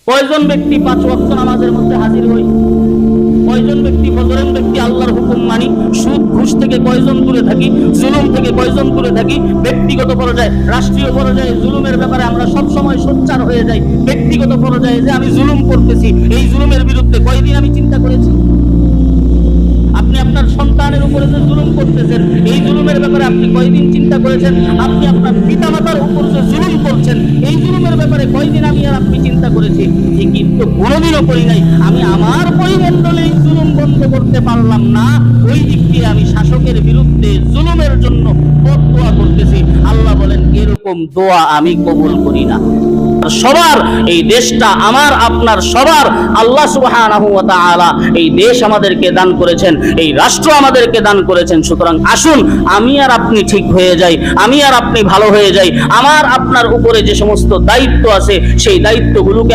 কয়জন ব্যক্তি 5 ওয়াক্ত নামাজের মধ্যে হাজির হই? কয়জন ব্যক্তি ফজরের ব্যক্তি আল্লাহর হুকুম মানি? সুদ ঘুষ থেকে কয়জন দূরে থাকি? জুলুম থেকে কয়জন দূরে থাকি? ব্যক্তিগত পর্যায়ে, রাষ্ট্রীয় পর্যায়ে জুলুমের ব্যাপারে আমরা সব সময় সোচ্চার হয়ে যাই। ব্যক্তিগত পর্যায়ে যে আমি জুলুম করতেছি, এই জুলুমের বিরুদ্ধে কয়দিন আমি চিন্তা করেছি? আপনি আপনার সন্তানের উপরে যে জুলুম করতেছেন, এই জুলুমের ব্যাপারে আপনি কয়দিন চিন্তা করেছেন? আপনি আপনার পিতামাতার উপর যে জুলুম করছেন, এই জুলুমের ব্যাপারে কয়দিন আমি আর আপনি চিন্তা করেছি? যে কিন্তু কোনোদিনও করি নাই। আমি আমার পরিমণ্ডলে এই জুলুম বন্ধ করতে পারলাম না, ওই দিক দিয়ে আমি শাসকের বিরুদ্ধে জুলুমের জন্য দোয়া করতেছি। আল্লাহ বলেন, এরকম দোয়া আমি কবুল করি না। সবার এই দেশটা আমার আপনার সবার, আল্লাহ সুবহানাহু ওয়া তাআলা এই দেশ আমাদেরকে দান করেছেন, এই রাষ্ট্র আমাদেরকে দান করেছেন। সুতরাং আসুন আমি আর আপনি ঠিক হয়ে যাই, আমি আর আপনি ভালো হয়ে যাই। আমার আপনার উপরে যে সমস্ত দায়িত্ব আছে, সেই দায়িত্বগুলোকে